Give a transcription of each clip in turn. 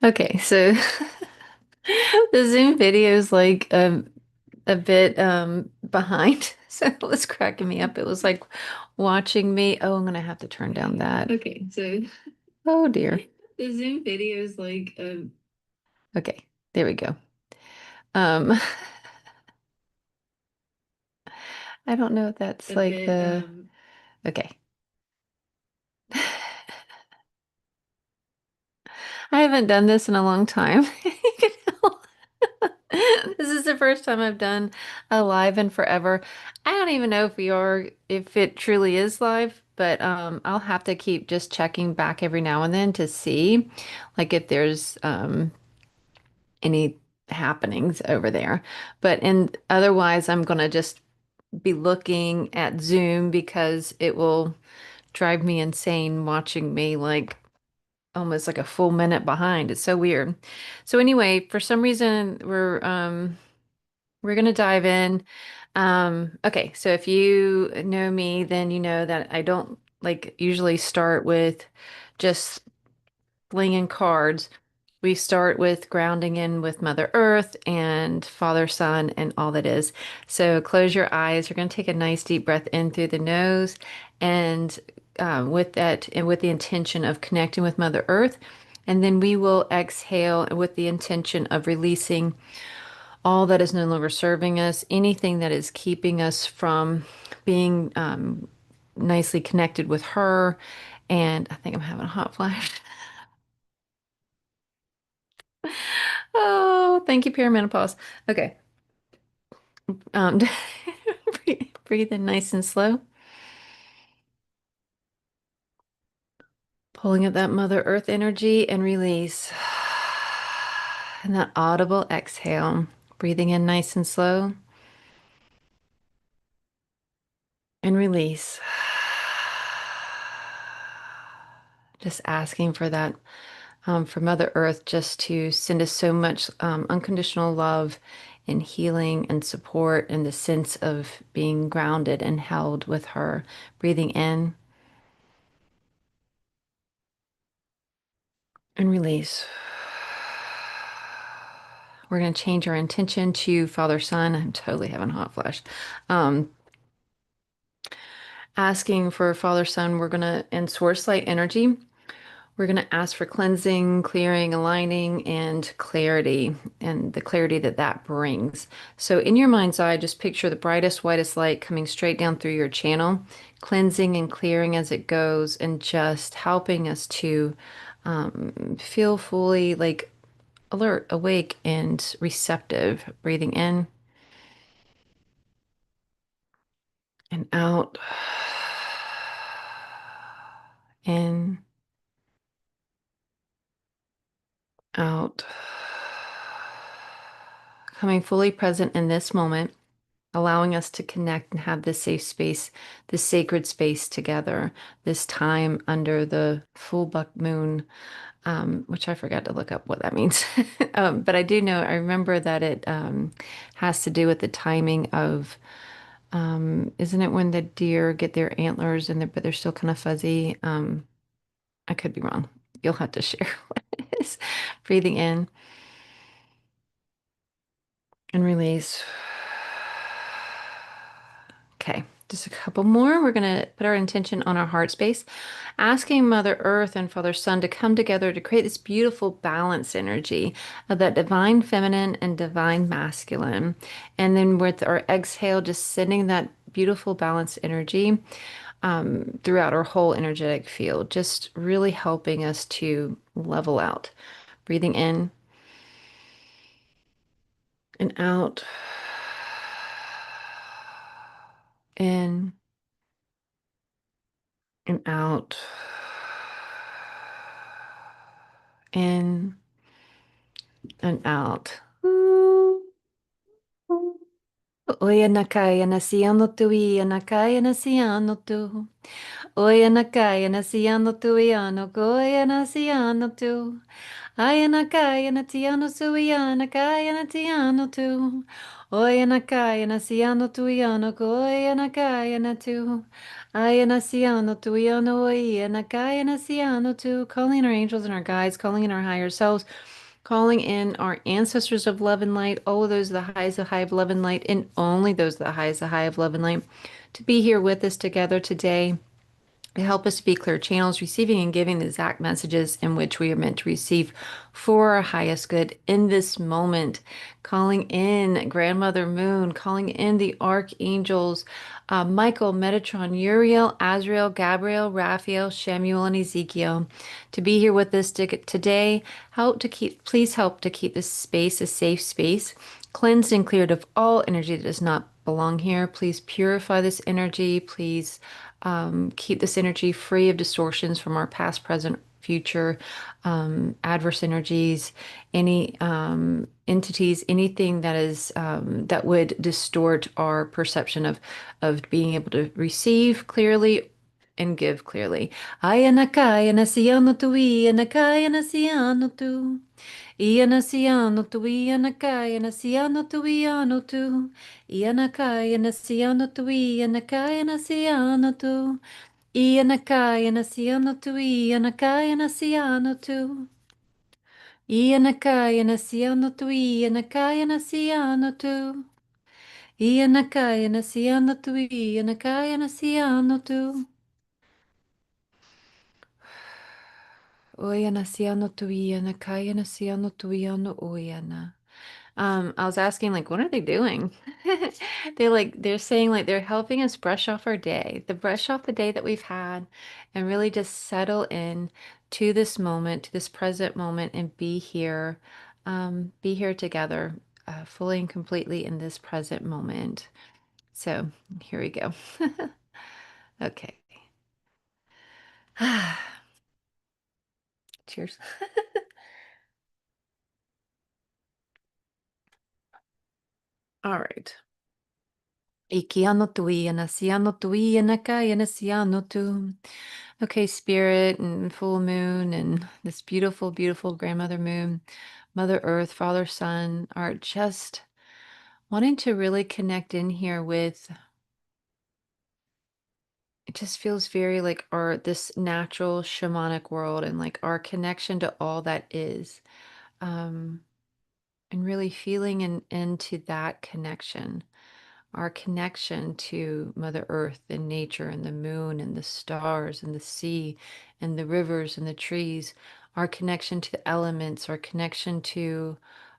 Okay, so the Zoom video is like a bit behind. So it was cracking me up. It was like watching me. Oh, I'm gonna have to turn down that. Okay, so oh dear. The Zoom video is like okay, there we go. Um I don't know if that's a like bit, the okay. I haven't done this in a long time. You can tell. This is the first time I've done a live in forever. I don't even know if we are, if it truly is live, but I'll have to keep just checking back every now and then to see, like if there's any happenings over there. But and otherwise, I'm gonna just be looking at Zoom because it will drive me insane watching me like almost like a full minute behind. It's so weird. So anyway, for some reason we're gonna dive in. Okay, so if you know me, then you know that I don't like usually start with just slinging cards. We start with grounding in with Mother Earth and Father, Son, and all that is. So close your eyes. You're going to take a nice deep breath in through the nose, and with that, and with the intention of connecting with Mother Earth. And then we will exhale with the intention of releasing all that is no longer serving us, anything that is keeping us from being nicely connected with her. And I think I'm having a hot flash. Oh, thank you, perimenopause. Okay. Um, breathe in nice and slow. Pulling up that Mother Earth energy and release. And that audible exhale. Breathing in nice and slow and release. Just asking for that, for Mother Earth, just to send us so much unconditional love and healing and support and the sense of being grounded and held with her. Breathing in and release. We're going to change our intention to Father Son. I'm totally having a hot flash. Um, Asking for Father Son, we're going to, in Source Light energy, we're going to ask for cleansing, clearing, aligning, and clarity, and the clarity that that brings. So, in your mind's eye, just picture the brightest, whitest light coming straight down through your channel, cleansing and clearing as it goes, and just helping us to feel fully like alert, awake, and receptive. Breathing in and out, in, out, coming fully present in this moment, allowing us to connect and have this safe space, this sacred space together, this time under the full buck moon, which I forgot to look up what that means. But I do know, I remember that it has to do with the timing of, isn't it when the deer get their antlers and but they're still kind of fuzzy? I could be wrong. You'll have to share what it is. Breathing in and release. Okay, just a couple more. We're going to put our intention on our heart space, asking Mother Earth and Father Sun to come together to create this beautiful balance energy of that divine feminine and divine masculine. And then with our exhale, just sending that beautiful balance energy throughout our whole energetic field, just really helping us to level out. Breathing in and out, in and out, in and out. Oya nakaya nasiano tu, iya nakaya nasiano tu. Oya nakaya nasiano tu iano, goya nasiano tu. Aya nakaya natiano suiana, kaya natiano tu. Oya nakaya nasiano tu iano, goya nakaya natu. Aya nasiano tu iano, oya nakaya nasiano tu. Calling our angels and our guides, calling in our higher selves, calling in our ancestors of love and light. Oh, those are the highs of high of love and light, and only those are the highs of high of love and light, to be here with us together today. Help us to be clear channels, receiving and giving the exact messages in which we are meant to receive for our highest good in this moment. Calling in Grandmother Moon, calling in the archangels, Michael, Metatron, Uriel, Azrael, Gabriel, Raphael, Shemuel, and Ezekiel, to be here with us today. Please help to keep this space a safe space, cleansed and cleared of all energy that does not belong here. Please purify this energy. Please keep this energy free of distortions from our past, present, future, adverse energies, any entities, anything that is that would distort our perception of being able to receive clearly and give clearly. Ayanakaya nasiyano tu, iyanakaya nasiyano tu. Ianasiano tu, ianakaya nasiano tu, iano tu. Ianakaya nasiano tu, ianakaya nasiano tu. Ianakaya nasiano tu, ianakaya nasiano tu. Ianakaya nasiano tu, ianakaya nasiano tu. Ianakaya nasiano tu, ianakaya nasiano tu. Oyana siano tu, ianakaya nasiano tu, iano oyana. I was asking, like, what are they doing? They're saying like they're helping us brush off our day, the brush off the day that we've had, and really just settle in to this moment, to this present moment, and be here together, fully and completely in this present moment. So here we go. Okay. Cheers. All right. Ikiano tui, anasiano tui, anakai, anasiano tu. Okay, Spirit and full moon and this beautiful, beautiful grandmother moon, Mother Earth, Father Sun are just wanting to really connect in here with, it just feels very like our this natural shamanic world and like our connection to all that is. Um, and really feeling into that connection, our connection to Mother Earth and nature and the moon and the stars and the sea and the rivers and the trees, our connection to the elements, our connection to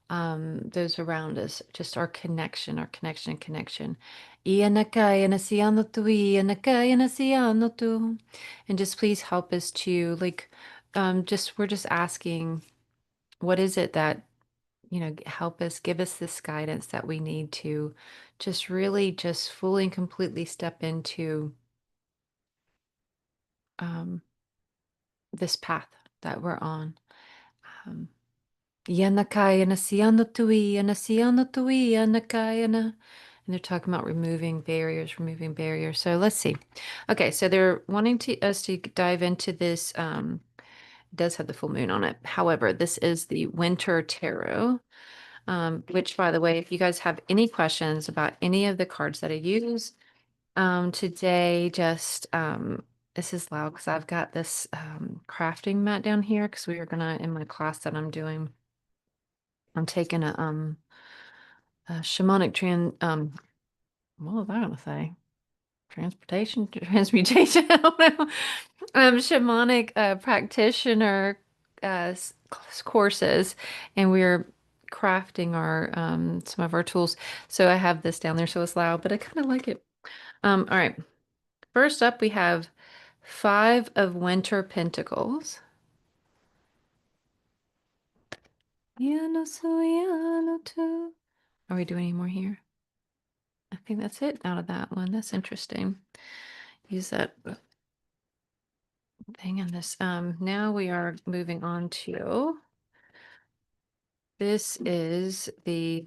those around us, just our connection, connection. Ianakai nasiano tu, ianakai nasiano tu. And just please help us to like, we're just asking, what is it that help us, give us this guidance that we need to just really just fully and completely step into um, this path that we're on. Um, Yanakayana siyana tui, yanasiyana tui, yanakayana. And they're talking about removing barriers, removing barriers. So let's see. Okay, so they're wanting us to dive into this. It does have the full moon on it. However, this is the Winter Tarot. Which, by the way, if you guys have any questions about any of the cards that I use today, just this is loud because I've got this crafting mat down here because we are gonna, in my class that I'm doing, I'm taking a shamanic what was I gonna say? Transportation, transmutation, I don't know. Shamanic practitioner courses, and we're crafting our some of our tools. So I have this down there, so it's loud, but I kind of like it. All right. First up, we have Five of Winter Pentacles. Are we doing any more here? I think that's it out of that one. That's interesting. Use that thing in this. Now we are moving on to this is the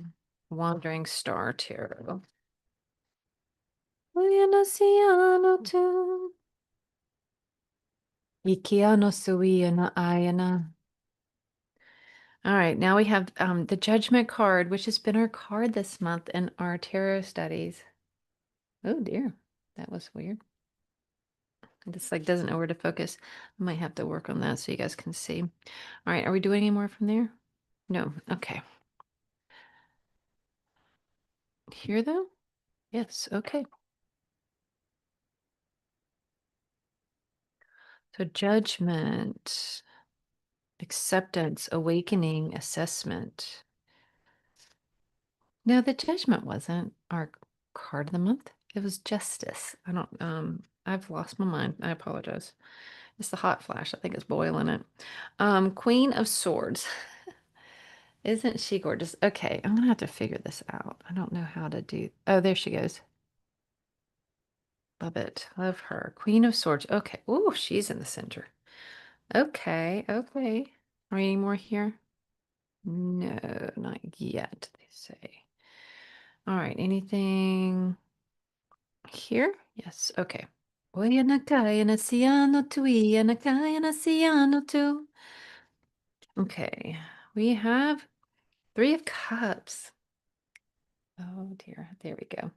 Wandering Star Tarot. Ikia no sui na ayana. All right, now we have the Judgment card, which has been our card this month in our tarot studies. Oh dear, that was weird. It just like doesn't know where to focus. I might have to work on that so you guys can see. All right, are we doing any more from there? No. Okay. Here though? Yes. Okay. So judgment, acceptance, awakening, assessment. No, the judgment wasn't our card of the month. It was justice. I don't I've lost my mind. I apologize. It's the hot flash. I think it's boiling it. Queen of Swords. Isn't she gorgeous? Okay, I'm gonna have to figure this out. I don't know how to do. Oh, there she goes. Love it. Love her. Queen of Swords. Okay. Oh, she's in the center. Okay, okay. Are any more here? No, not yet, they say. All right, anything here? Yes, okay. Oy nakai nasiano tui nakai nasiano tu. Okay, we have Three of Cups. Oh dear, there we go.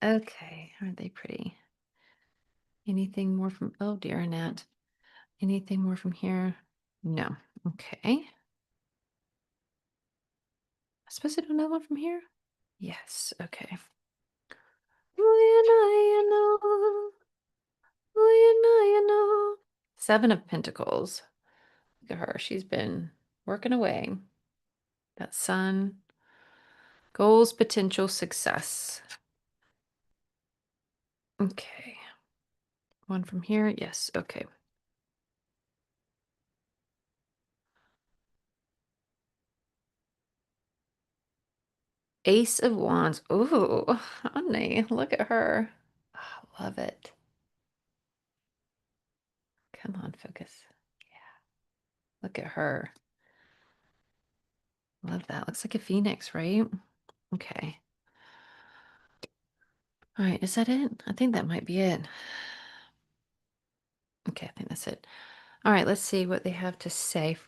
Okay, aren't they pretty? Anything more from, oh dear, Annette. Anything more from here? No. Okay. Am I supposed to do another one from here? Yes, okay. Seven of Pentacles. Look at her. She's been working away. That sun. Goals, potential, success. Okay. One from here. Yes. Okay. Ace of Wands. Ooh, honey, look at her. Oh, love it. Come on, focus. Yeah. Look at her. Love that. Looks like a phoenix, right? Okay. All right. Is that it? I think that might be it. Okay. I think that's it. All right. Let's see what they have to say.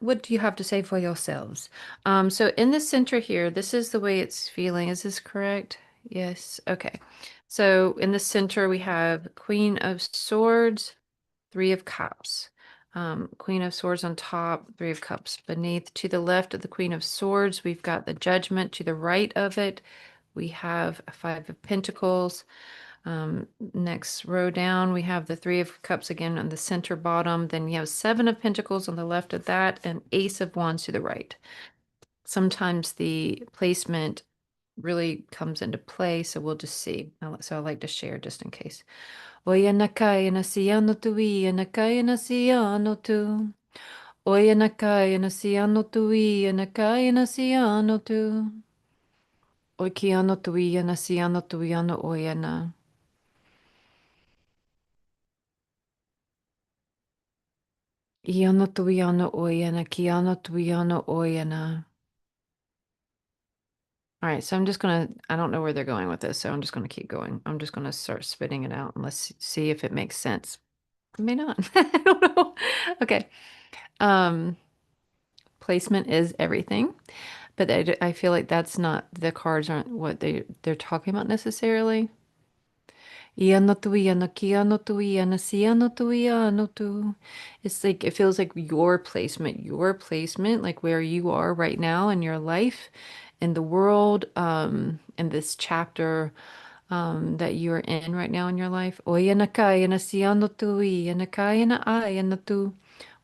What do you have to say for yourselves? So in the center here, this is the way it's feeling. Is this correct? Yes. Okay. So in the center, we have Queen of Swords, Three of Cups. Queen of Swords on top, Three of Cups beneath. To the left of the Queen of Swords, we've got the Judgment. To the right of it, we have a Five of Pentacles. Next row down, we have the Three of Cups again on the center bottom. Then you have Seven of Pentacles on the left of that and Ace of Wands to the right. Sometimes the placement really comes into play, so we'll just see. So I like to share just in case. Oya nakai nasiano tu I nakai nasiano tu. Oya nakai nasiano tu I nakai nasiano tu. Oikiano tu I nasiano tu iano oyana. Iano tu iano oyana kiano tu iano oyana. All right, so I'm just gonna, I don't know where they're going with this, so I'm just gonna keep going. I'm just gonna start spitting it out and let's see if it makes sense. It may not. I don't know. Okay. Um, Placement is everything. But I feel like that's not, the cards aren't what they're talking about necessarily. Iano tu, iano ki ano tu, iana si ano tu, iano tu. It's like, it feels like your placement, like where you are right now in your life, in the world, in this chapter, that you're in right now in your life. O iana ka, iana si ano tu, iana ka, iana a, iana tu.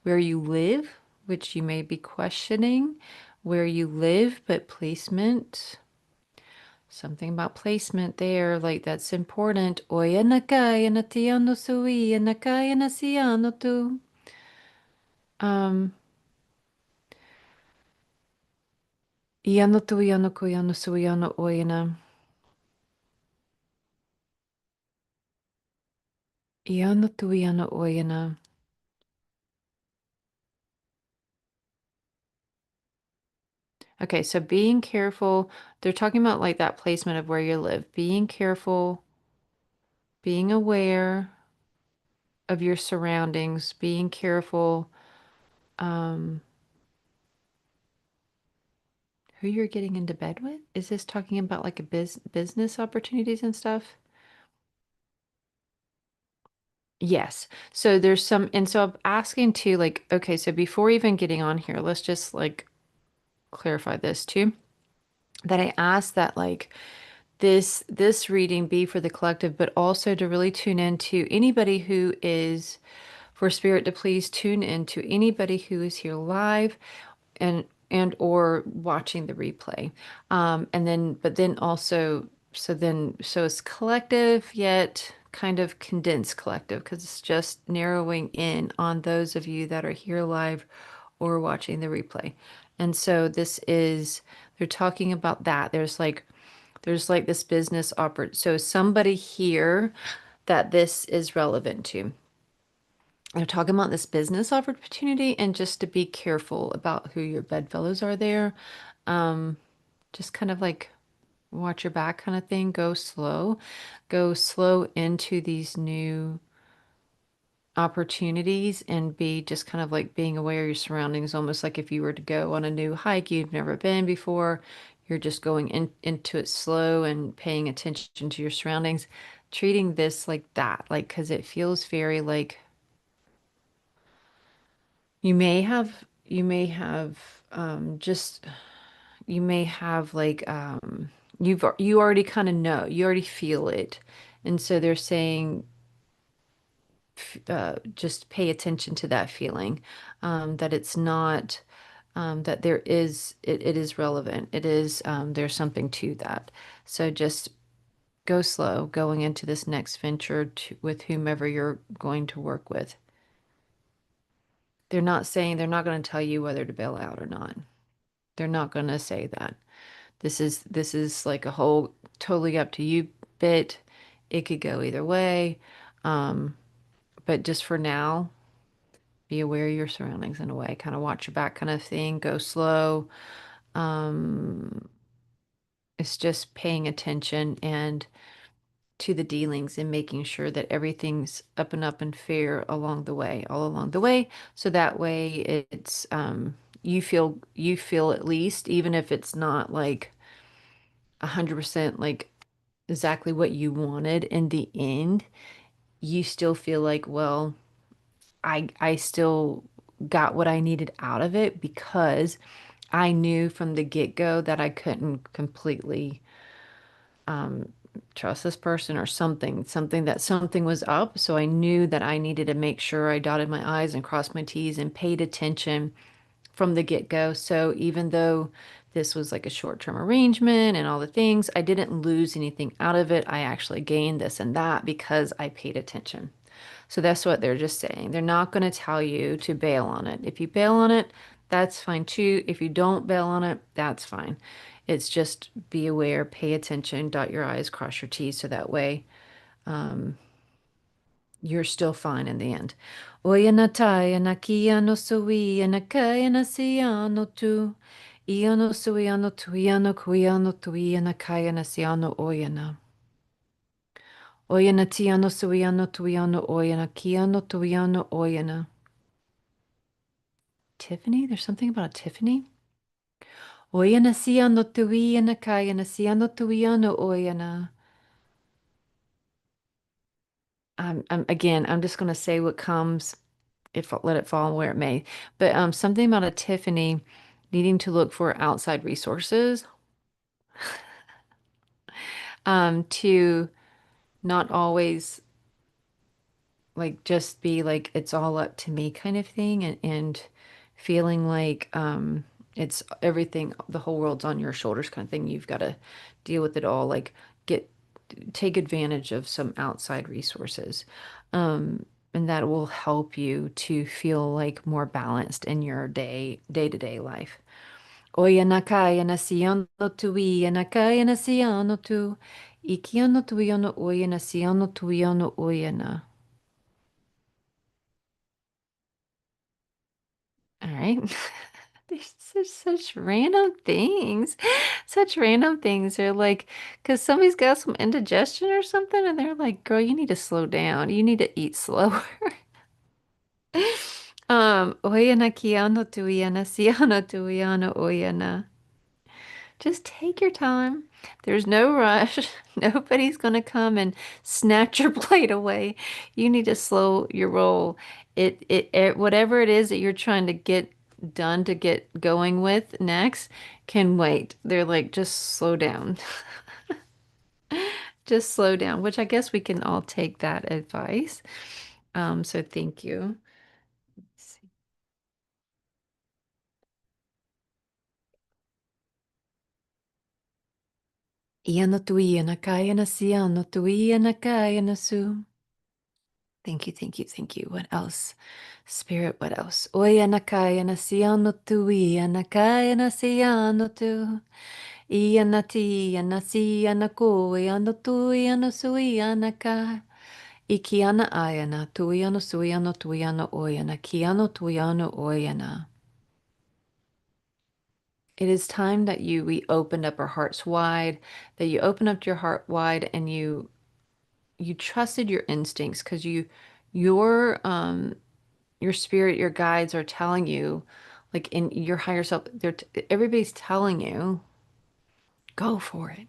Where you live, which you may be questioning, where you live, but placement. Something about placement there, like that's important. Oya nakai na tiano sui nakai na siano tu. Um, iano tu iano ko iano sui iano oyana. Iano tu iano oyana. Okay, so being careful. They're talking about like that placement of where you live. Being careful, being aware. of your surroundings, being careful um, who you're getting into bed with. Is this talking about like a business opportunities and stuff? Yes. So there's some, and so I'm asking too, like, okay, so before even getting on here, let's just like clarify this too. That I asked that like this reading be for the collective, but also to really tune into anybody who is for spirit to please tune into anybody who is here live and or watching the replay. And then but then also so it's collective yet kind of condensed collective because it's just narrowing in on those of you that are here live or watching the replay. And so this is they're talking about that. There's like this business so somebody here that this is relevant to. They're talking about this business opportunity and just to be careful about who your bedfellows are there. Just kind of like watch your back kind of thing. Go slow into these new opportunities and be just kind of like being aware of your surroundings, almost like if you were to go on a new hike you've never been before, you're just going into it slow and paying attention to your surroundings, treating this like that, like because it feels very like you may have just you may have like you already kind of know you already feel it, and so they're saying just pay attention to that feeling, that it's not that it is relevant, it is there's something to that, so just go slow going into this next venture with whomever you're going to work with. They're not going to tell you whether to bail out or not. They're not going to say that. This is like a whole totally up to you bit. It could go either way. Um, but just for now, be aware of your surroundings in a way. Kind of watch your back kind of thing. Go slow. Um, it's just paying attention and to the dealings and making sure that everything's up and fair along the way, all along the way. So that way it's you feel at least, even if it's not like 100% like exactly what you wanted in the end, you still feel like, well, I still got what I needed out of it because I knew from the get-go that I couldn't completely trust this person or something was up. So I knew that I needed to make sure I dotted my I's and crossed my T's and paid attention from the get-go. So even though this was like a short-term arrangement and all the things, I didn't lose anything out of it. I actually gained this and that because I paid attention. So that's what they're just saying. They're not going to tell you to bail on it. If you bail on it, that's fine too. If you don't bail on it, that's fine. It's just be aware, pay attention, dot your I's, cross your T's, so that way you're still fine in the end. Oya na taya na kia no sui na kaya na sia no tu. Ia no sui no tu ia no kuia no tu ia na kaya na sia no oya na. Oya na tia no sui no tu ia no oya na kia no tu ia no oya na. Tiffany? There's something about a Tiffany? Oya na sia no tu ia na kaya na sia no tu ia no oya na. I'm just gonna say what comes, if let it fall where it may. But something about a Tiffany needing to look for outside resources, to not always like just be like it's all up to me kind of thing, and feeling like it's everything, the whole world's on your shoulders kind of thing. You've got to deal with it all, like get take advantage of some outside resources. And that will help you to feel like more balanced in your day-to-day life. Oya nakaya na siano tu ia nakaya na siano tu. Ikiano tu iano oya na siano tu iano oya na. All right. There's such random things. Such random things. They're like, because somebody's got some indigestion or something, and they're like, girl, you need to slow down. You need to eat slower. Oyana kiano tuiana siana tuiana oyana. Just take your time. There's no rush. Nobody's gonna come and snatch your plate away. You need to slow your roll. Whatever it is that you're trying to get done to get going with next can wait. They're like, just slow down. Just slow down, which I guess we can all take that advice. So thank you. Iana tui ana kai ana si ana tui ana kai ana su. Thank you, thank you, thank you. What else? Spirit, what else? Oya nakai anasiano tu I anakai anasiano tu. I anati anasi anako ano tu ano sui anaka. Iki ana ayana tu ano sui ano tu ano oyana ki ano tu ano oyana. It is time that we opened up our hearts wide, that you open up your heart wide and you trusted your instincts because your spirit, your guides are telling you, like in your higher self, everybody's telling you, go for it,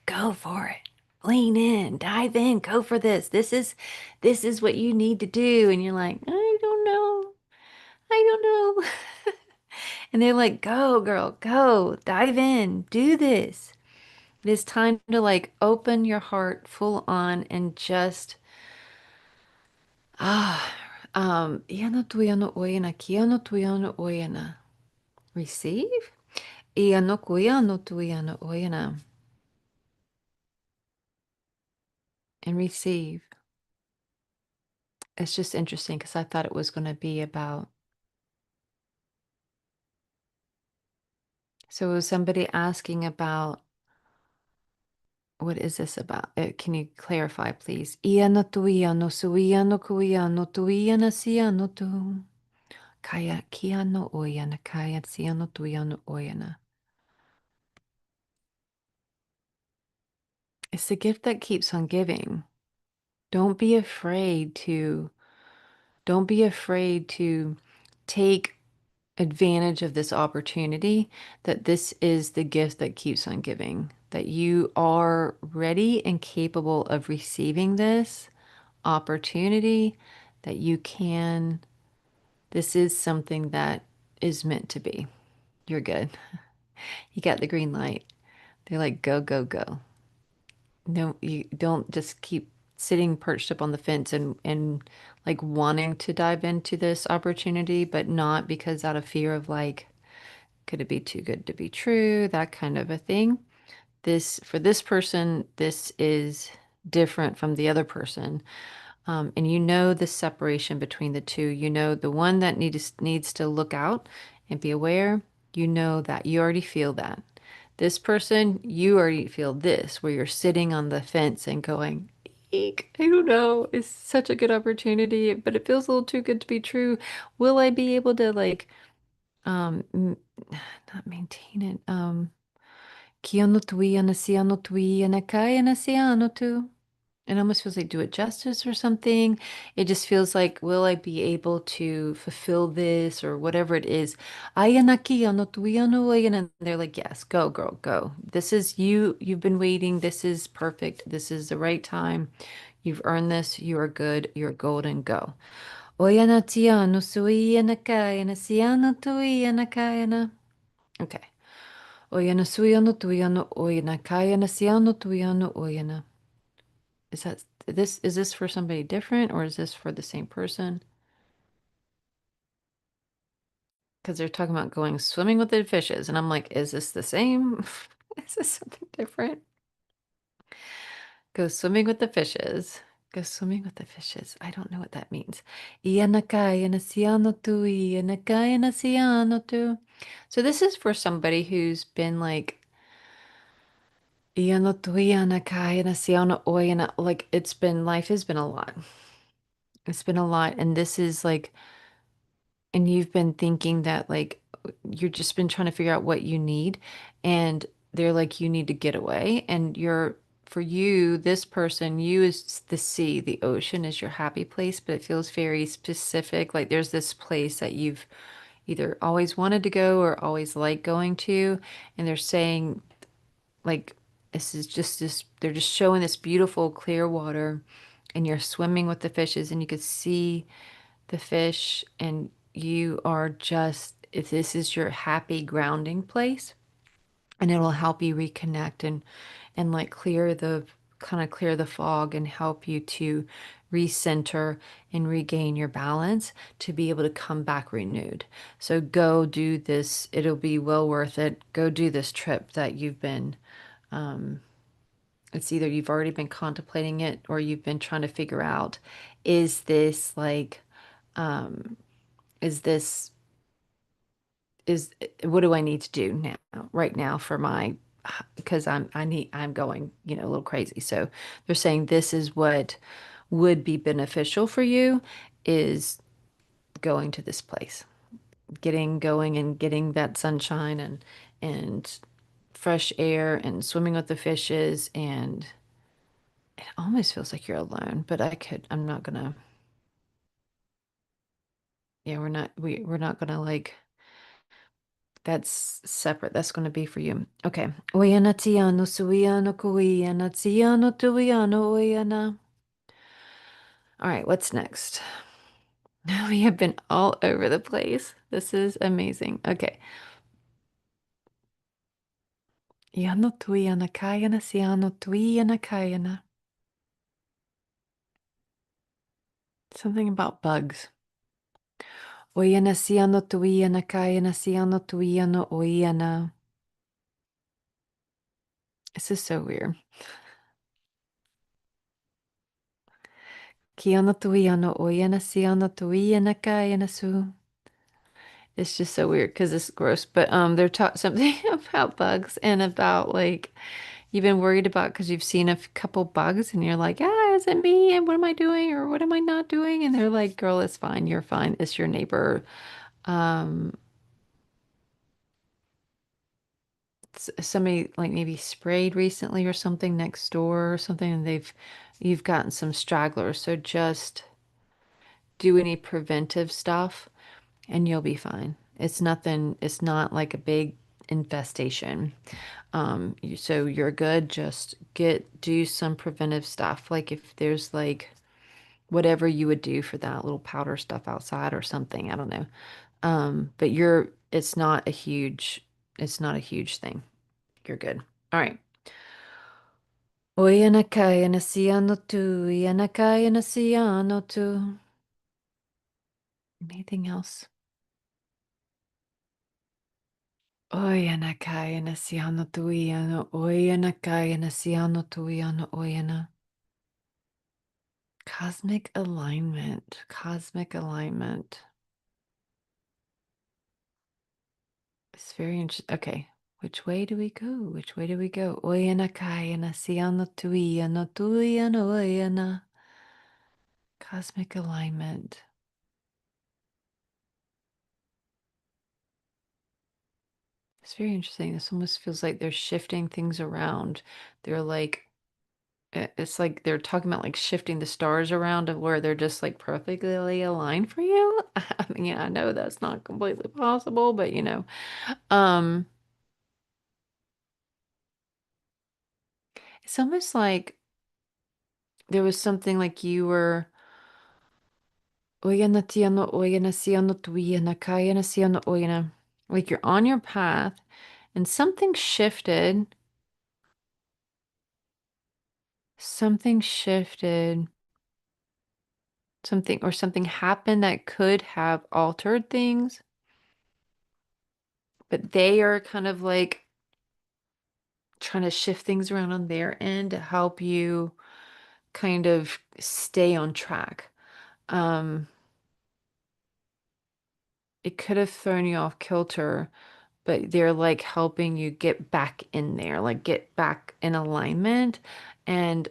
go for it, lean in, dive in, go for this. This is what you need to do, and you're like, I don't know, I don't know, and they're like, go, girl, go, dive in, do this. It is time to like open your heart full on and just ah iano tuiano oena kiano tuiano oena. Receive? Iano kuiano tuiano oena. And receive. It's just interesting because I thought it was going to be about. So it was somebody asking about what is this about? Can you clarify, please? Iano tuiano suiano kuiano tuiana siano tu. Kaya kiano oyana kaya siano tuiano oyana. It's the gift that keeps on giving. Don't be afraid to don't be afraid to take advantage of this opportunity, that this is the gift that keeps on giving, that you are ready and capable of receiving this opportunity, that you can, this is something that is meant to be. You're good. You got the green light. They're like, go, go, go. No, you don't just keep sitting perched up on the fence and like wanting to dive into this opportunity, but not because out of fear of like, could it be too good to be true? That kind of a thing. This, for this person, this is different from the other person. And you know the separation between the two. You know the one that needs to look out and be aware. You know that you already feel that. This person, you already feel this, where you're sitting on the fence and going, Eek, I don't know. It's such a good opportunity, but it feels a little too good to be true. Will I be able to like not maintain it? Kiano tui ana siano tui ana kai ana siano tu. It almost feels like do it justice or something. It just feels like, will I be able to fulfill this or whatever it is? Ayanaki ano tui ano ayan. And they're like, yes, go, girl, go. This is you. You've been waiting. This is perfect. This is the right time. You've earned this. You are good. You're golden. Go. Oyana tiano sui ana kayana siano tui ana kayana. Okay. Oyana sui ano tui ano oyana kayana siano tui ano oyana. Is this for somebody different or is this for the same person? Because they're talking about going swimming with the fishes, and I'm like, is this the same? Is this something different? Go swimming with the fishes. Go swimming with the fishes. I don't know what that means. Ianakai nasiano tu, ianakai nasiano tu. So this is for somebody who's been like, iano tu, ianakai nasiano oiana. Like it's been, life has been a lot. It's been a lot. And this is like, and you've been thinking that like you're just been trying to figure out what you need, and they're like you need to get away, and you're for you, this person, you is the sea, the ocean is your happy place, but it feels very specific. Like there's this place that you've either always wanted to go or always liked going to, and they're saying like this is just this, they're just showing this beautiful clear water, and you're swimming with the fishes, and you could see the fish, and you are just, if this is your happy grounding place, and it will help you reconnect and like clear the kind of clear the fog and help you to recenter and regain your balance to be able to come back renewed. So go do this. It'll be well worth it. Go do this trip that you've been, it's either you've already been contemplating it or you've been trying to figure out, is this like, is this is what do I need to do now, right now for my, because I'm going, a little crazy. So they're saying this is what would be beneficial for you is going to this place, getting going and getting that sunshine and fresh air and swimming with the fishes, and it almost feels like you're alone, but I'm not gonna, yeah, we're not gonna like, that's separate. That's going to be for you. Okay. Oyana tiano suiano kuiana tiano tuiano oyana. All right, what's next? We have been all over the place. This is amazing. Okay. Iano tuiana kayana siano tuiana kayana. Something about bugs. Oyana siano tuiana kayana siano tuiano oyana. This is so weird. Kiana tuiano oyana siano tuiana kayana su. It's just so weird because it's gross. But they're taught something about bugs and about like you've been worried about because you've seen a couple bugs and you're like, ah, is it me? And what am I doing? Or what am I not doing? And they're like, girl, it's fine. You're fine. It's your neighbor. Um, Somebody like maybe sprayed recently or something next door or something, and you've gotten some stragglers. So just do any preventive stuff and you'll be fine. It's nothing, it's not like a big infestation. So you're good. Just do some preventive stuff. Like if there's like whatever you would do for that little powder stuff outside or something, I don't know. But it's not a huge thing. You're good. All right. Oyanakai anasiano tu, yanakai anasiano tu. Anything else? Oyanakai anasiano tu, yano, oyanakai anasiano tu, yano, oyana. Cosmic alignment. Cosmic alignment. It's very interesting. Okay. Which way do we go? Which way do we go? Oyana kayana siana tuiana tuiana oyana. Cosmic alignment. It's very interesting. This almost feels like they're shifting things around. They're like, it's like they're talking about like shifting the stars around to where they're just like perfectly aligned for you. I mean, yeah, I know that's not completely possible, but um, it's almost like there was something like you were Oyana tiano oyana siano tuiana kayana siano oyana. Like you're on your path and something shifted, something happened that could have altered things, but they are kind of like trying to shift things around on their end to help you kind of stay on track. Um, it could have thrown you off kilter, but they're like helping you get back in there, like get back in alignment. And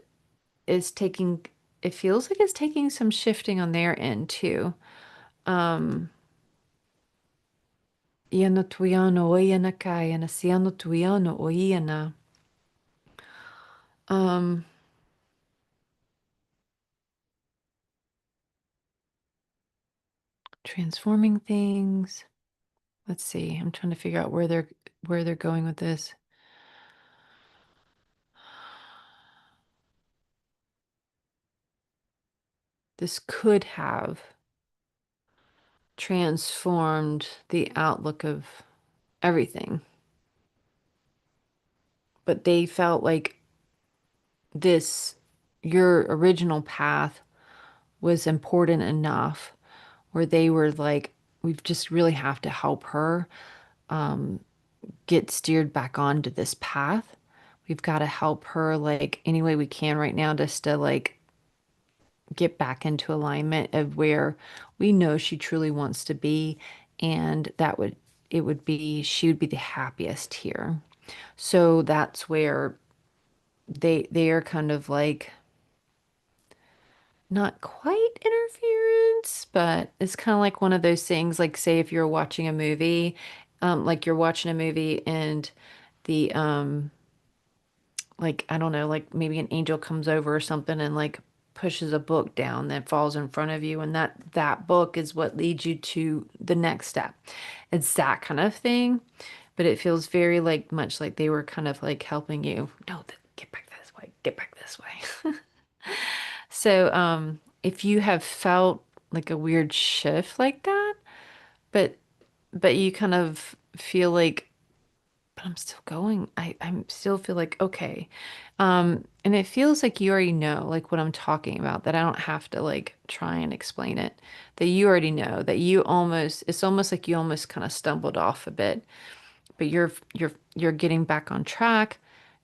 is taking, it feels like it's taking some shifting on their end too. Um, Iano tuiano oiana kaiana siano tuiano oiana. Um, Transforming things. Let's see. I'm trying to figure out where they're going with this. This could have transformed the outlook of everything, but they felt like this, your original path was important enough where they were like, we just really have to help her get steered back onto this path. We've got to help her like any way we can right now just to like get back into alignment of where we know she truly wants to be. And that would, it would be, she would be the happiest here. So that's where they are kind of like not quite interference, but it's kind of like one of those things, like say if you're watching a movie, like you're watching a movie and the like I don't know, like maybe an angel comes over or something and like pushes a book down that falls in front of you, and that book is what leads you to the next step. It's that kind of thing, but it feels very like much like they were kind of like helping you. No, get back this way, get back this way. So, if you have felt like a weird shift like that, but you kind of feel like, but I'm still going. I'm still feel like okay. And it feels like you already know like what I'm talking about, that I don't have to like try and explain it. That you already know, that you almost, it's almost like you almost kind of stumbled off a bit, but you're getting back on track.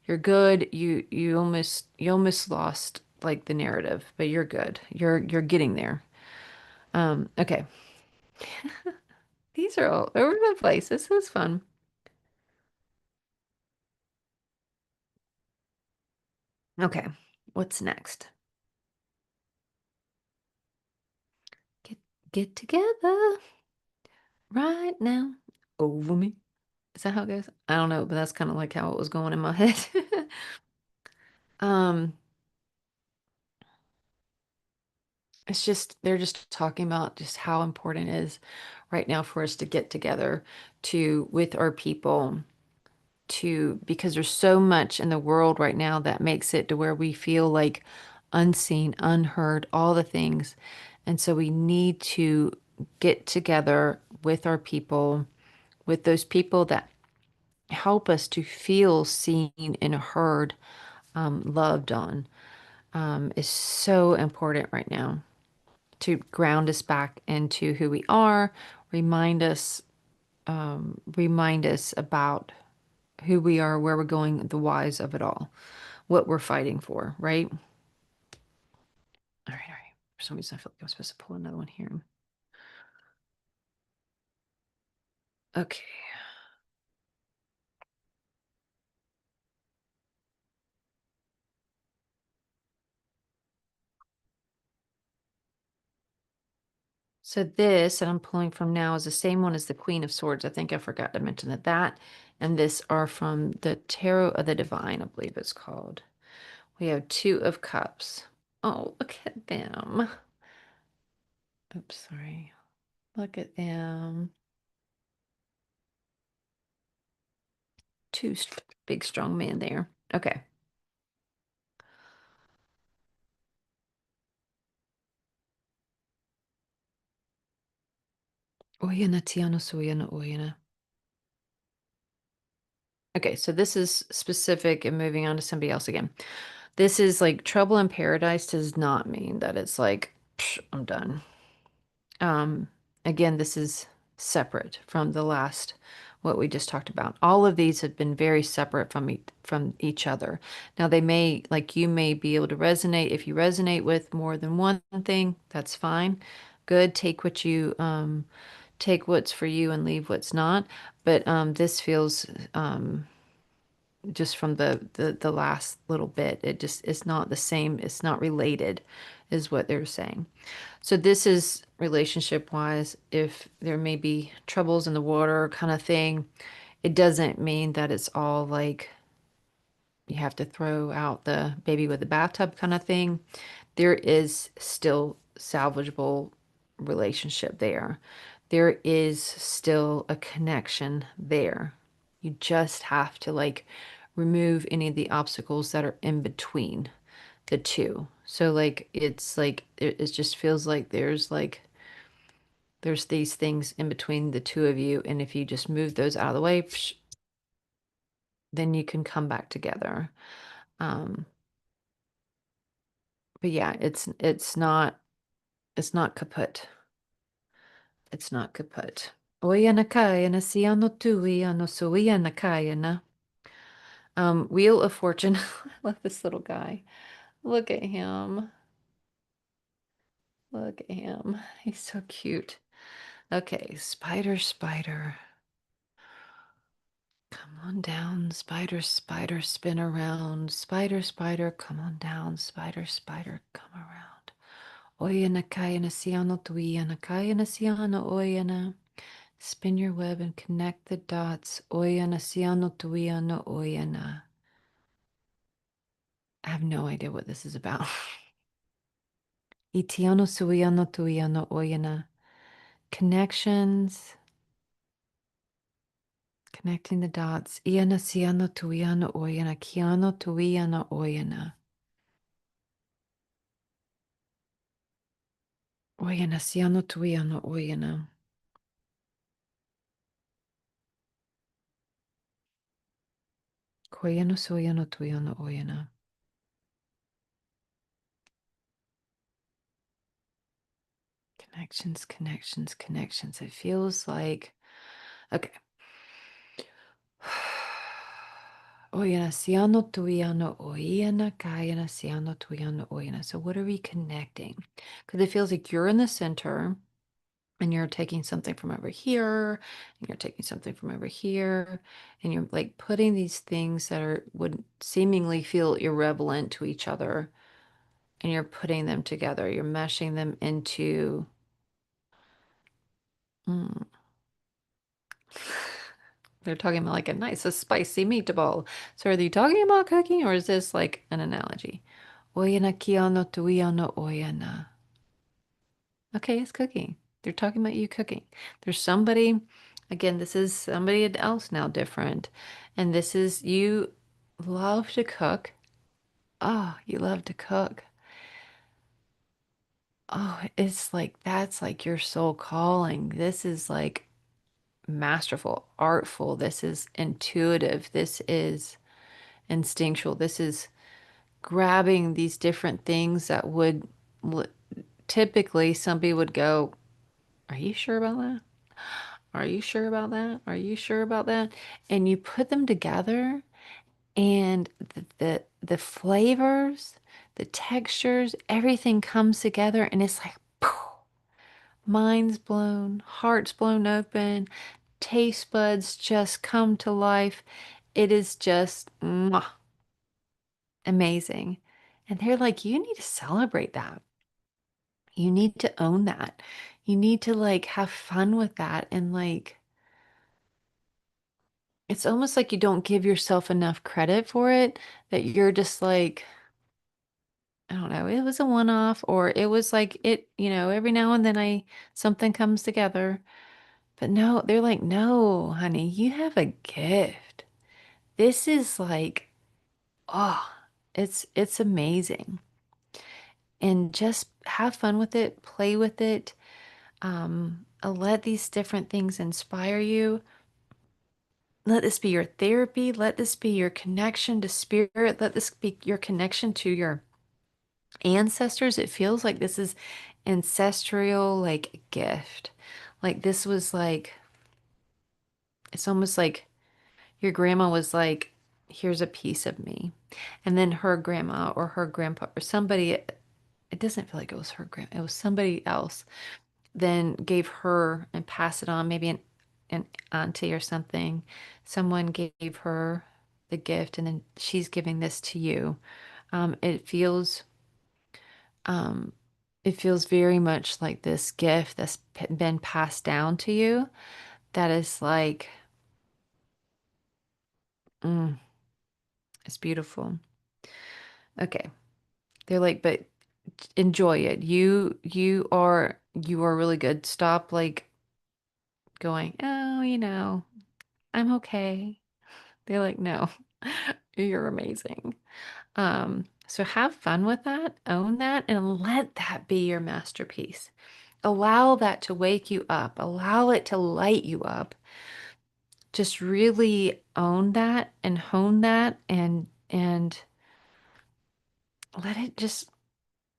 You're good. You almost lost like the narrative, but you're good. You're getting there. Okay. These are all over the place. This was fun. Okay. What's next? Get get together right now over me. Is that how it goes? I don't know, but that's kind of like how it was going in my head. Um, it's just they're just talking about just how important it is right now for us to get together to with our people, to because there's so much in the world right now that makes it to where we feel like unseen, unheard, all the things. And so we need to get together with our people, with those people that help us to feel seen and heard, loved on, is so important right now to ground us back into who we are, remind us, remind us about who we are, where we're going, the whys of it all, what we're fighting for, right? All right, all right. For some reason, I feel like I'm supposed to pull another one here. Okay. So this that I'm pulling from now is the same one as the Queen of Swords. I think I forgot to mention that and this are from the Tarot of the Divine, I believe it's called. We have Two of Cups. Oh, look at them. Oops, sorry. Look at them. Two big strong men there. Okay. Oyana tiano soyana oyana. Okay, so this is specific and moving on to somebody else again. This is like trouble in paradise does not mean that it's like, "Psh, I'm done." Um, Again, this is separate from the last, what we just talked about. All of these have been very separate from each other. Now they may, like you may be able to resonate. If you resonate with more than one thing, that's fine. Good. Take what's for you and leave what's not. But this feels just from the last little bit, it just it's not the same, it's not related, is what they're saying. So this is relationship wise, if there may be troubles in the water kind of thing, it doesn't mean that it's all like you have to throw out the baby with the bathtub kind of thing. There is still salvageable relationship there. There is still a connection there. You just have to like remove any of the obstacles that are in between the two. So like it just feels like there's these things in between the two of you, and if you just move those out of the way, psh, then you can come back together. Um, but yeah, it's not kaput. It's not kaput. Oya nakaya na siano tui ano suia nakaya na. Wheel of Fortune. I love this little guy. Look at him. Look at him. He's so cute. Okay, spider, spider. Come on down, spider, spider, spin around. Spider, spider, come on down. Spider, spider, come around. Oya nakaya na siano tui nakaya na siano oya na. Spin your web and connect the dots. Oya na siano tui no oya na. I have no idea what this is about. Itiano suiano tuiano oyana. Connections. Connecting the dots. Iana siano tuiano oyana. Kiano tuiano oyana. Oyana siano tuiano oyana. Koyano suiano tuiano oyana. Connections, connections, connections. It feels like, okay. Oyana siano tuiano oyana. Kayana siano tuiano oyana. So what are we connecting? Because it feels like you're in the center. And you're taking something from over here, and you're taking something from over here, and you're like putting these things that are would seemingly feel irrelevant to each other, and you're putting them together. You're meshing them into. Mm. They're talking about like a spicy meatball. So are they talking about cooking, or is this like an analogy? Oyana kiano tuiano oyana. Okay, it's cooking. They're talking about you cooking. There's somebody, again, this is somebody else now different. And this is you love to cook. Oh, you love to cook. Oh, it's like that's like your soul calling. This is like masterful, artful. This is intuitive. This is instinctual. This is grabbing these different things that would typically somebody would go, are you sure about that? Are you sure about that? Are you sure about that? And you put them together and the flavors, the textures, everything comes together and it's like poof, minds blown, hearts blown open, taste buds just come to life. It is just mwah, amazing. And they're like, you need to celebrate that. You need to own that. You need to like have fun with that and like it's almost like you don't give yourself enough credit for it, that you're just like, I don't know, it was a one-off, or it was like every now and then something comes together. But no, they're like, no, honey, you have a gift. This is like, oh, it's amazing. And just have fun with it, play with it. Let these different things inspire you. Let this be your therapy. Let this be your connection to spirit. Let this be your connection to your ancestors. It feels like this is ancestral, like gift. Like this was like, it's almost like your grandma was like, here's a piece of me. And then her grandma or her grandpa or somebody, it doesn't feel like it was her grandma, it was somebody else, then gave her and passed it on, maybe an auntie or something. Someone gave her the gift, and then she's giving this to you. It feels um, it feels very much like this gift that's been passed down to you. That is like, mm, It's beautiful. Okay. They're like, but enjoy it. You are really good. Stop like going, oh, I'm okay. They're like, no, you're amazing. So have fun with that, own that, and let that be your masterpiece. Allow that to wake you up, allow it to light you up. Just really own that and hone that and let it just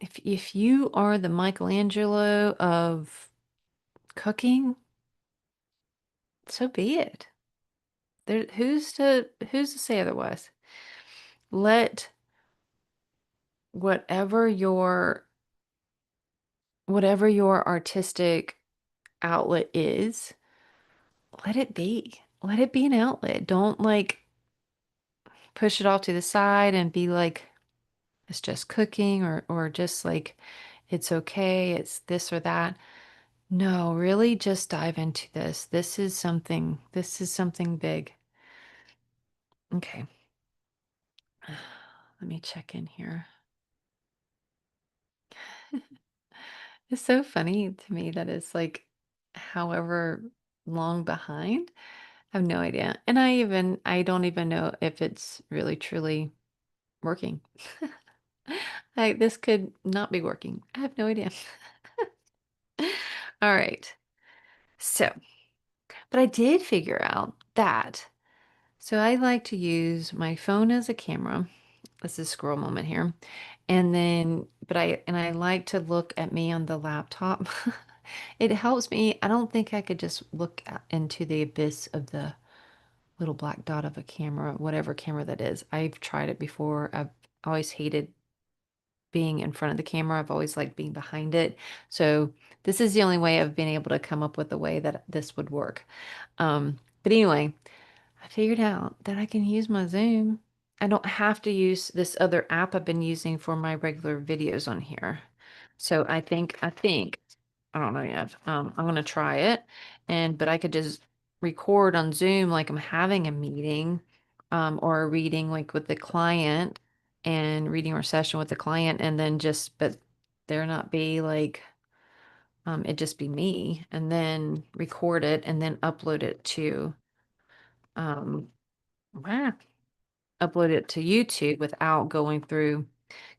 if you are the Michelangelo of cooking, so be it. Who's to say otherwise? Let whatever your whatever your artistic outlet is, let it be. Let it be an outlet. Don't like push it off to the side and be like it's just cooking or just like it's okay, it's this or that. No, really just dive into this. This is something big. Okay. Let me check in here. It's so funny to me that it's like however long behind. I have no idea. And I don't even know if it's really truly working. This could not be working. I have no idea. All right. So, but I did figure out that. So I like to use my phone as a camera. This is a scroll moment here. And then, I like to look at me on the laptop. It helps me. I don't think I could just look into the abyss of the little black dot of a camera, whatever camera that is. I've tried it before. I've always hated being in front of the camera. I've always liked being behind it. So this is the only way I've been able to come up with a way that this would work. But anyway, I figured out that I can use my Zoom. I don't have to use this other app I've been using for my regular videos on here. So I think, I don't know yet. I'm gonna try it, but I could just record on Zoom like I'm having a meeting, or a reading like with the client, and reading or session with the client, and then but there not be like, it just be me, and then record it and then um, ah, upload it to YouTube without going through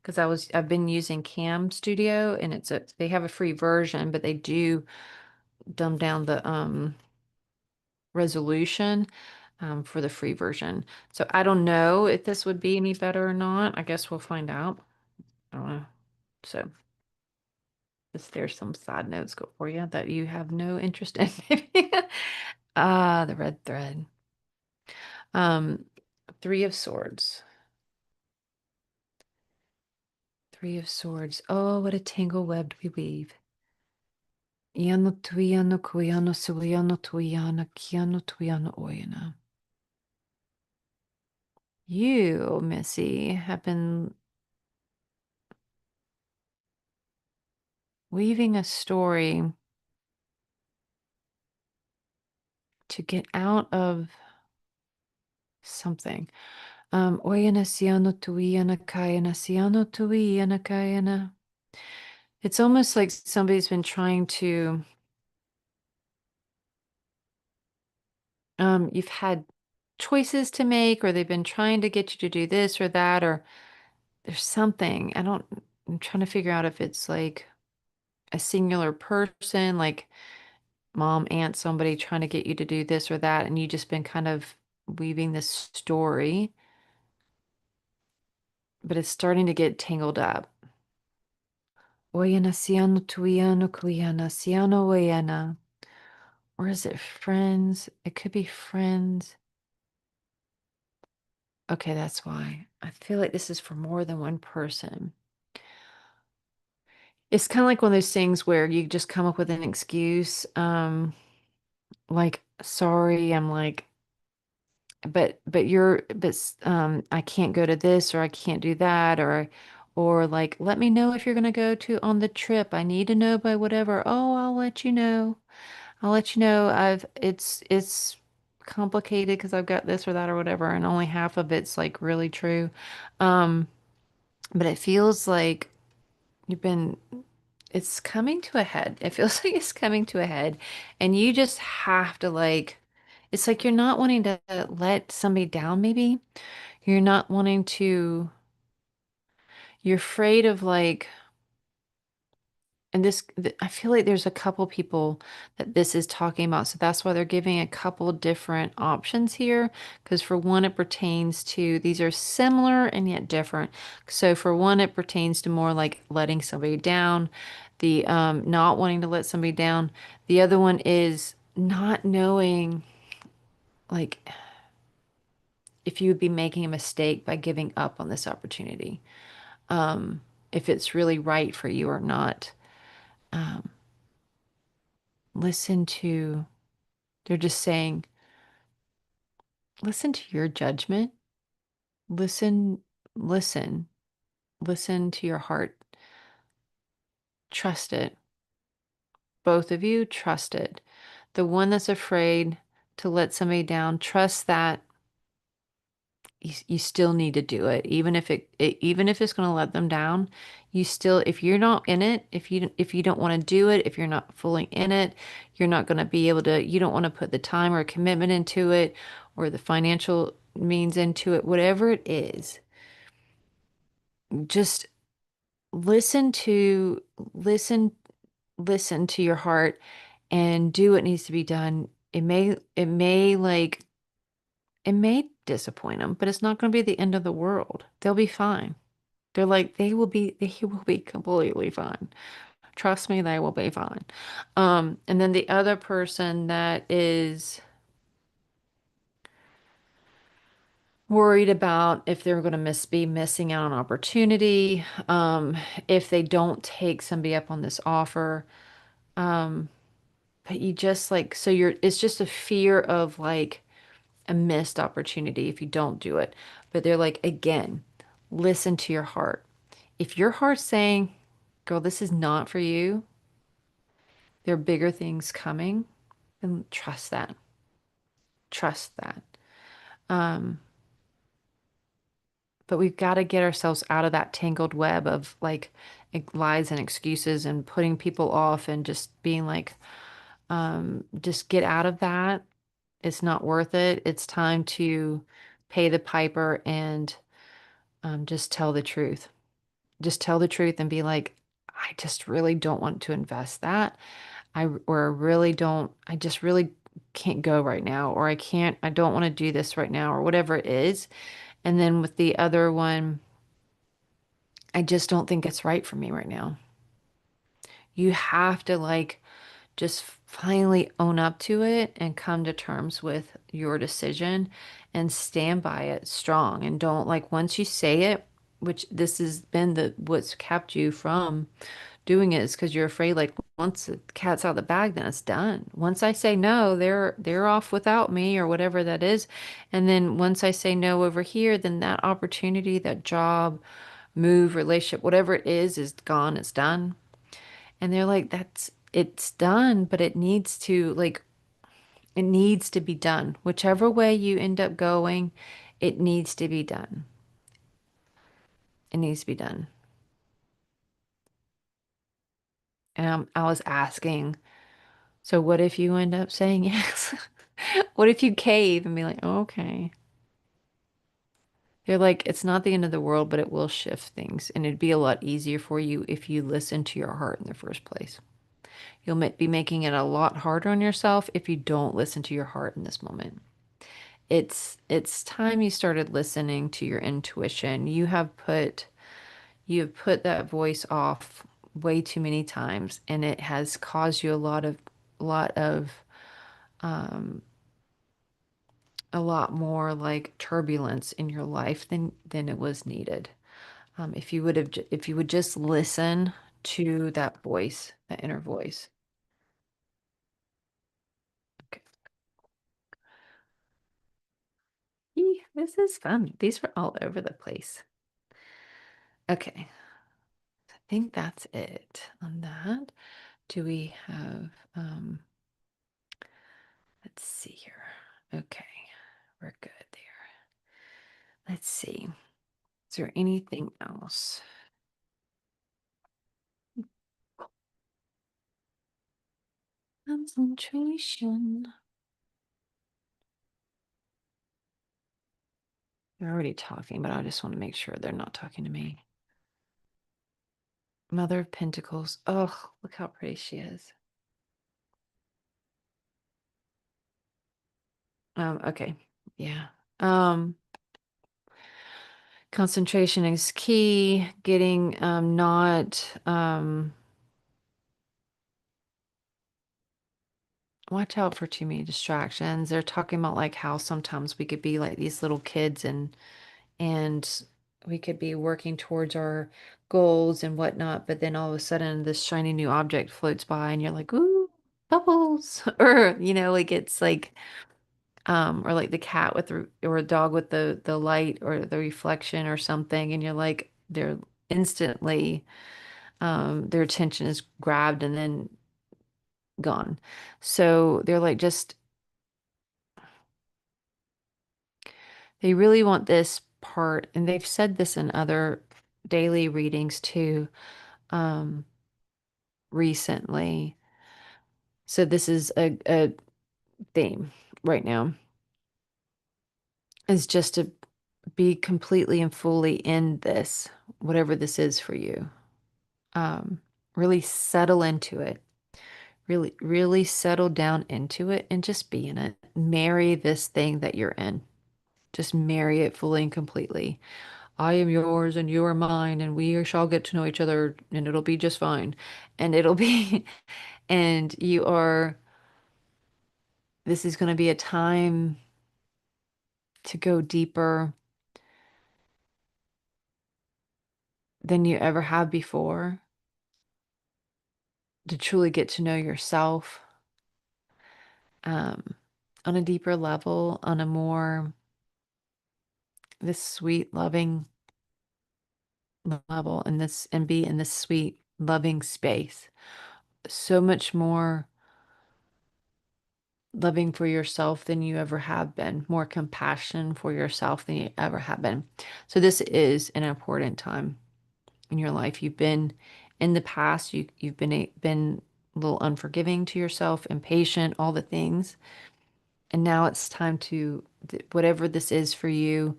because I've been using Cam Studio and they have a free version, but they do dumb down the resolution for the free version. So I don't know if this would be any better or not. I guess we'll find out. I don't know. So there's some side notes go for you that you have no interest in. Maybe. The red thread. Um, Three of Swords. Three of Swords. Oh, what a tangle web we weave. Iano tuiano kuiano suiano tuiana kiano tuiano oina. You, Missy, have been weaving a story to get out of something. Oina siano tuiana kaiana siano tuiana kaiana. It's almost like somebody's been trying to, you've had choices to make, or they've been trying to get you to do this or that, or there's something. I'm trying to figure out if it's like a singular person, like mom, aunt, somebody trying to get you to do this or that, and you just been kind of weaving this story, but it's starting to get tangled up. Oyana siano tuiano kuiana siano oyana. Or is it friends? It could be friends. Okay, that's why. I feel like this is for more than one person. It's kind of like one of those things where you just come up with an excuse. Like, sorry, I'm like, I can't go to this or I can't do that or like let me know if you're gonna go to on the trip. I need to know by whatever. Oh, I'll let you know. I'll let you know. I've it's complicated because I've got this or that or whatever, and only half of it's like really true. Um, but it feels like you've been, it's coming to a head. It feels like it's coming to a head, and you just have to like, it's like you're not wanting to let somebody down, maybe. You're not wanting to, you're afraid of like, and I feel like there's a couple people that this is talking about. So that's why they're giving a couple different options here. Because for one, it pertains to, these are similar and yet different. So for one, it pertains to more like letting somebody down, the not wanting to let somebody down. The other one is not knowing like if you would be making a mistake by giving up on this opportunity, if it's really right for you or not. Um, listen to They're just saying, listen to your judgment. Listen, listen, listen to your heart. Trust it. Both of you, trust it. The one that's afraid to let somebody down, trust that you still need to do it. Even if even if it's going to let them down, you still, if you're not in it, if you don't want to do it, if you're not fully in it, you're not going to be able to, you don't want to put the time or commitment into it or the financial means into it, whatever it is, just listen to, listen, listen to your heart and do what needs to be done. It may like, it may disappoint them, but it's not going to be the end of the world. They'll be fine. They will be completely fine. Trust me, they will be fine. And then the other person that is worried about if they're going to be missing out on opportunity, if they don't take somebody up on this offer. But you just like, so it's just a fear of like a missed opportunity if you don't do it. But they're like, again, listen to your heart. If your heart's saying, girl, this is not for you, there are bigger things coming, then trust that. Trust that. Um, but we've got to get ourselves out of that tangled web of like lies and excuses and putting people off and just being like, just get out of that. It's not worth it. It's time to pay the piper and just tell the truth. Just tell the truth and be like, I just really don't want to invest that. Or really don't, I just really can't go right now, or I don't want to do this right now, or whatever it is. And then with the other one, I just don't think it's right for me right now. You have to like just finally own up to it and come to terms with your decision and stand by it strong. And don't like once you say it, which this has been the what's kept you from doing it is because you're afraid like once the cat's out of the bag, then it's done. Once I say no, they're off without me or whatever that is. And then once I say no over here, then that opportunity, that job, move, relationship, whatever it is gone, it's done. And they're like, it's done, but it needs to, like, it needs to be done. Whichever way you end up going, it needs to be done. It needs to be done. And I was asking, so what if you end up saying yes? What if you cave and be like, oh, okay? They're like, it's not the end of the world, but it will shift things. And it'd be a lot easier for you if you listen to your heart in the first place. You'll be making it a lot harder on yourself if you don't listen to your heart in this moment. It's time you started listening to your intuition. You have put that voice off way too many times, and it has caused you a lot of a lot more like turbulence in your life than it was needed. If you would just listen to that voice, that inner voice. Okay. This is fun. These were all over the place. Okay. I think that's it on that. Do we have let's see here. Okay, we're good there. Let's see. Is there anything else? Concentration. They're already talking, but I just want to make sure they're not talking to me. Mother of Pentacles. Oh, look how pretty she is. Okay. Yeah. Um, Concentration is key. Getting not watch out for too many distractions. They're talking about like how sometimes we could be like these little kids and we could be working towards our goals and whatnot, but then all of a sudden this shiny new object floats by and you're like, ooh, bubbles. Or, like it's like or like the cat with the or a dog with the light or the reflection or something, and you're like they're instantly their attention is grabbed and then gone. So they're like just they really want this part, and they've said this in other daily readings too, um, recently. So this is a theme right now, is just to be completely and fully in this, whatever this is for you. Um, really settle into it. Really, really settle down into it and just be in it. Marry this thing that you're in. Just marry it fully and completely. I am yours and you are mine, and we shall get to know each other, and it'll be just fine. And it'll be, and this is going to be a time to go deeper than you ever have before, to truly get to know yourself, um, on a deeper level, on a more, this sweet, loving level, and be in this sweet, loving space. So much more loving for yourself than you ever have been, more compassion for yourself than you ever have been. So this is an important time in your life. You've been in the past, you've been a little unforgiving to yourself, impatient, all the things. And now it's time to whatever this is for you.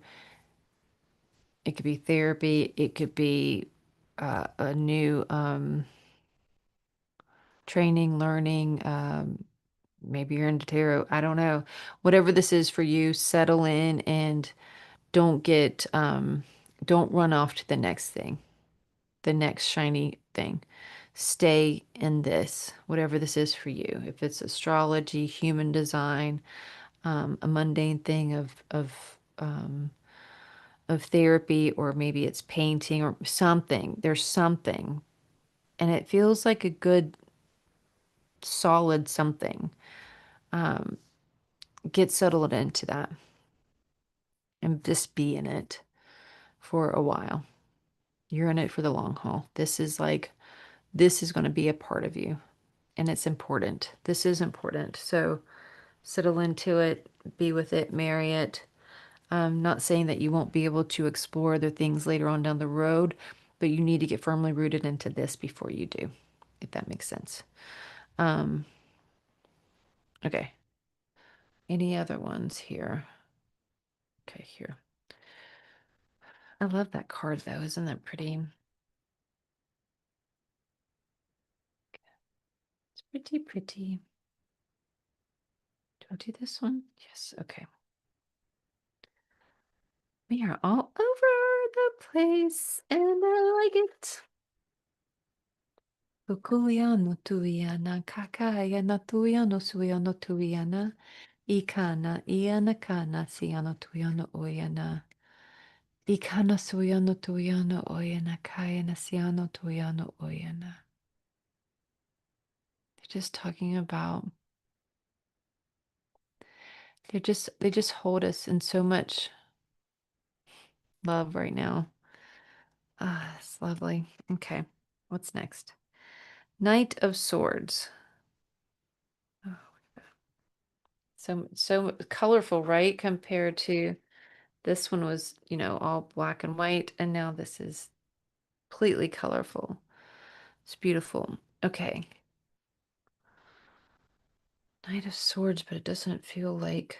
It could be therapy, it could be a new training, learning, maybe you're into tarot. I don't know. Whatever this is for you, settle in and don't get, don't run off to the next thing, the next shiny thing. Stay in this, whatever this is for you. If it's astrology, human design, a mundane thing of therapy, or maybe it's painting or something. There's something, and it feels like a good, solid something. Um, get settled into that and just be in it for a while. You're in it for the long haul. This is going to be a part of you, and it's important. This is important. So settle into it, be with it, marry it. I'm not saying that you won't be able to explore other things later on down the road, but you need to get firmly rooted into this before you do, if that makes sense. Um, okay. Any other ones here? Okay, here. I love that card though. Isn't that pretty? It's pretty, pretty. Do I do this one? Yes. Okay. We are all over the place, and I like it. Kukuya no tuiana, kakaya no tuia no suia no tuiana, ikana iana kana siano tuiano oyana, ikana suia no tuiano oyana, kaya na siano tuiano oyana. They're just talking about, they just hold us in so much love right now. Ah, it's lovely. Okay, what's next? Knight of Swords. Oh, So colorful, right? Compared to this one was, all black and white, and now this is completely colorful. It's beautiful. Okay. Knight of Swords, but it doesn't feel like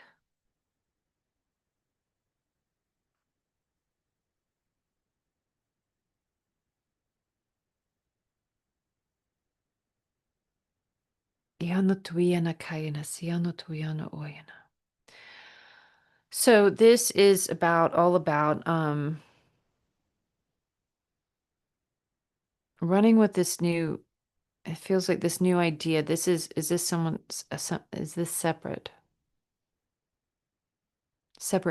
Iano Tuyana Kayana, Siano Tuyana Oyana. So this is all about running with this new, it feels like this new idea. Is this someone's, is this separate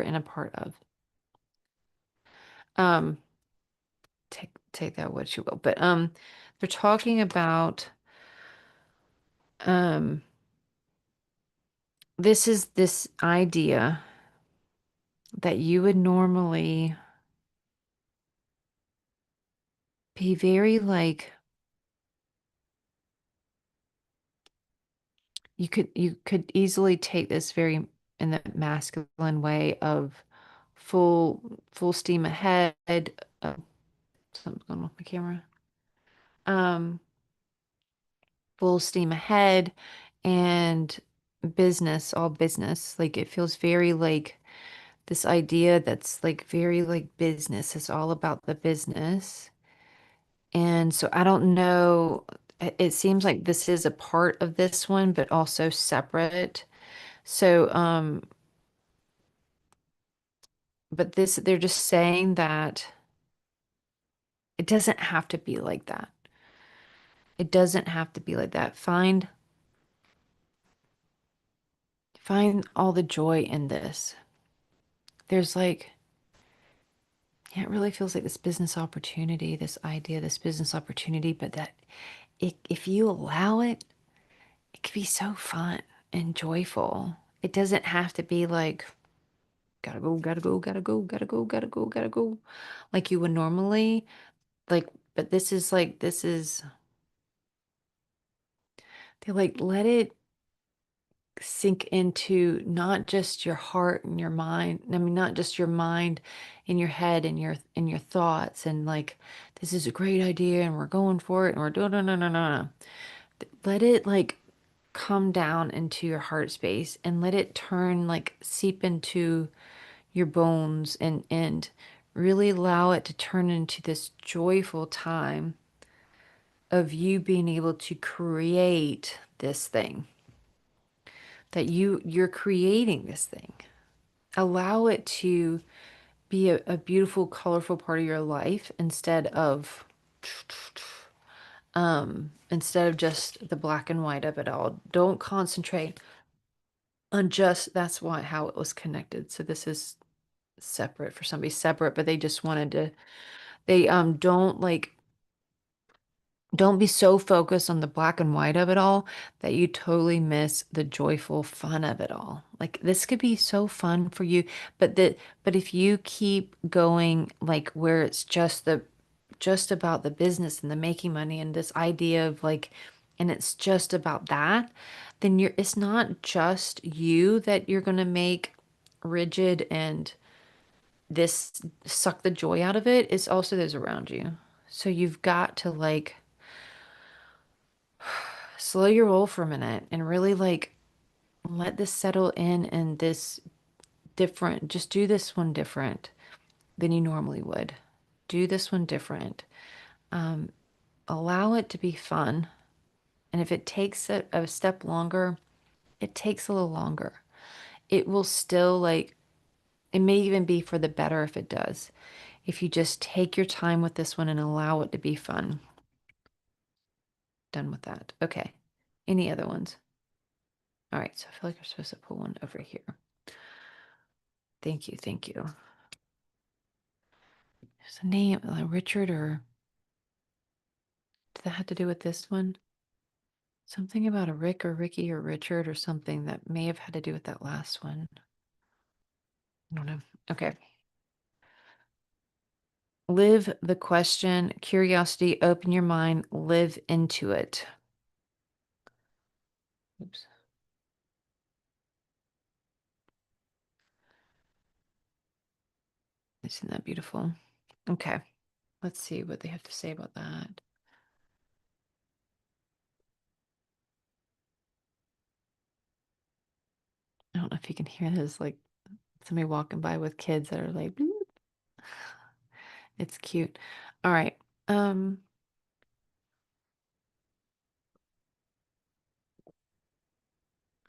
and a part of? Um, take that what you will. But they're talking about um this is this idea that you would normally be very like you could easily take this very in the masculine way of full steam ahead. Uh, Something's going on with my camera. Um, Full steam ahead and all business. Like it feels very like this idea that's like very like business. It's all about the business. And so I don't know. It seems like this is a part of this one, but also separate. So, but they're just saying that it doesn't have to be like that. It doesn't have to be like that. Find all the joy in this. There's like, yeah, it really feels like this business opportunity, this idea, this business opportunity, but that if you allow it, it could be so fun and joyful. It doesn't have to be like, gotta go, gotta go, gotta go, gotta go, gotta go, gotta go, like you would normally. Like, but they like let it sink into not just your heart and your mind. I mean, not just your mind in your head and your thoughts and like, this is a great idea and we're going for it and we're doing no no no no no. Let it like come down into your heart space and let it turn like seep into your bones and really allow it to turn into this joyful time of you being able to create this thing that you're creating this thing. Allow it to be a beautiful colorful part of your life instead of just the black and white of it all. Don't concentrate on just that's why how it was connected. So this is separate for somebody separate, but they just wanted to they don't be so focused on the black and white of it all that you totally miss the joyful fun of it all. Like this could be so fun for you, but if you keep going like where it's just about the business and the making money and this idea of like and it's just about that, then it's not just you that you're going to make rigid and this suck the joy out of it. It's also those around you. So you've got to like slow your roll for a minute and really like let this settle in and this different, just do this one different than you normally would. Do this one different. Allow it to be fun. And if it takes a step longer, it takes a little longer. It will still like, it may even be for the better if it does. If you just take your time with this one and allow it to be fun. Done with that. Okay. Any other ones? All right. So I feel like we're supposed to pull one over here. Thank you. Thank you. There's a name, Richard, or did that have to do with this one? Something about a Rick or Ricky or Richard or something that may have had to do with that last one. I don't know. Okay. Live the question, curiosity, open your mind, live into it. Oops. Isn't that beautiful? Okay. Let's see what they have to say about that. I don't know if you can hear this, like somebody walking by with kids that are like, "Bloop." It's cute. All right. Um,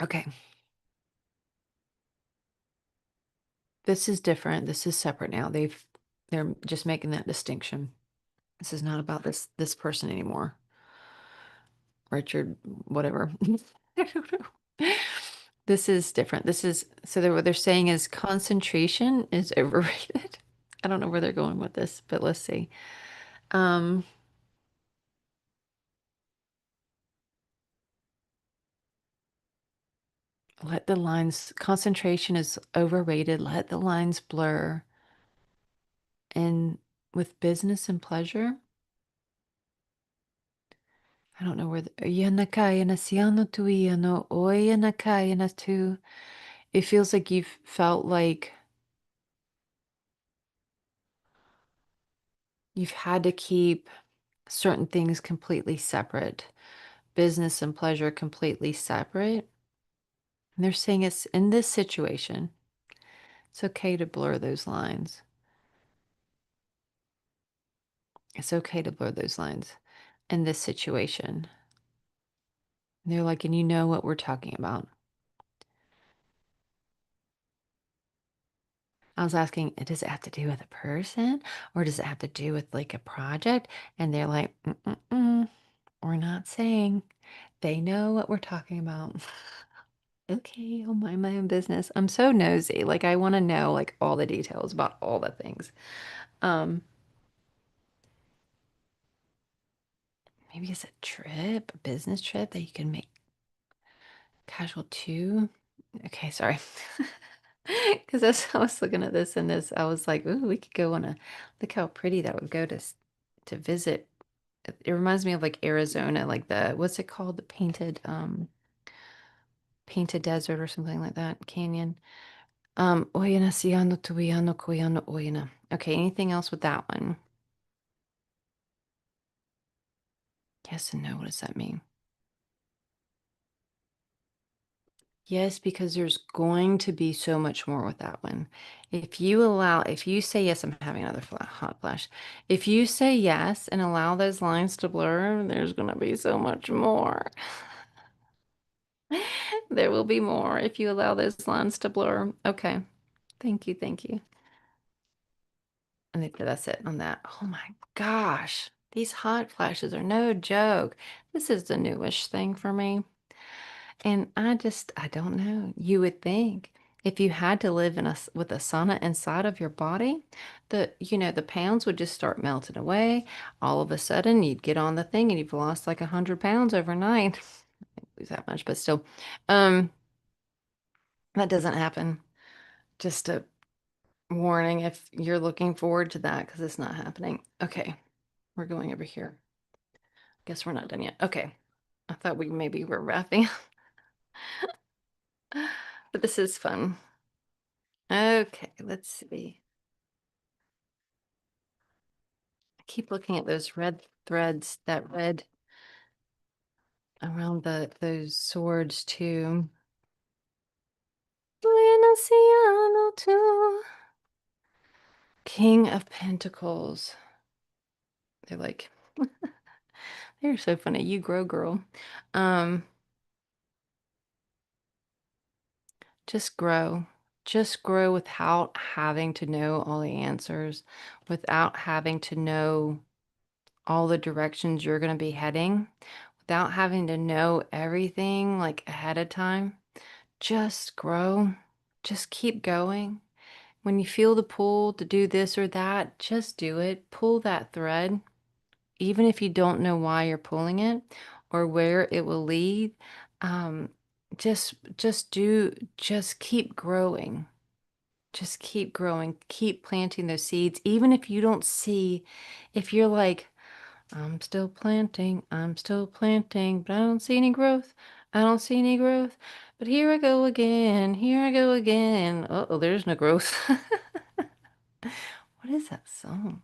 okay. This is different. This is separate now. They're just making that distinction. This is not about this person anymore. Richard, whatever. I don't know. This is different. This is so what they're saying is concentration is overrated. I don't know where they're going with this, but let's see. Um, let the lines, concentration is overrated. Let the lines blur. And with business and pleasure, I don't know where the Yanakaya na siano tu iano oyanakaya na tu. It feels like you've felt like you've had to keep certain things completely separate, business and pleasure completely separate. And they're saying it's in this situation, it's okay to blur those lines. It's okay to blur those lines in this situation. And they're like, and you know what we're talking about. I was asking, does it have to do with a person or does it have to do with like a project? And they're like, mm-mm-mm, we're not saying. They know what we're talking about. Okay, I'll mind my own business. I'm so nosy. Like I want to know like all the details about all the things. Um, maybe it's a trip, a business trip that you can make casual too. Okay, sorry. Because as I was looking at this and this, I was like, ooh, we could go on a look how pretty that would go to visit. It reminds me of like Arizona, like the what's it called? The painted desert or something like that, canyon. Oyana siano tuiano koyano oyana. Okay, anything else with that one? Yes and no. What does that mean? Yes, because there's going to be so much more with that one. If you say yes, I'm having another hot flash. If you say yes and allow those lines to blur, there's going to be so much more. There will be more if you allow those lines to blur. Okay. Thank you. Thank you. And that's it on that. Oh my gosh. These hot flashes are no joke. This is the newish thing for me. And I don't know. You would think if you had to live with a sauna inside of your body, the pounds would just start melting away. All of a sudden, you'd get on the thing and you've lost like 100 pounds overnight. Lose that much, but still, um, that doesn't happen. Just a warning if you're looking forward to that because it's not happening. Okay, we're going over here. Guess we're not done yet. Okay, I thought we maybe were wrapping, but this is fun. Okay, let's see. I keep looking at those red threads, that red around those swords too. Buenaciano too. King of Pentacles. They're like, they're so funny. You grow, girl. Um, just grow. Just grow without having to know all the answers, without having to know all the directions you're going to be heading, without having to know everything like ahead of time. Just grow. Just keep going. When you feel the pull to do this or that, just do it. Pull that thread, even if you don't know why you're pulling it or where it will lead. Um, just keep growing. Just keep growing. Keep planting those seeds, even if you don't see, if you're like, I'm still planting, but I don't see any growth. I don't see any growth. But here I go again. Here I go again. Uh-oh, there's no growth. What is that song?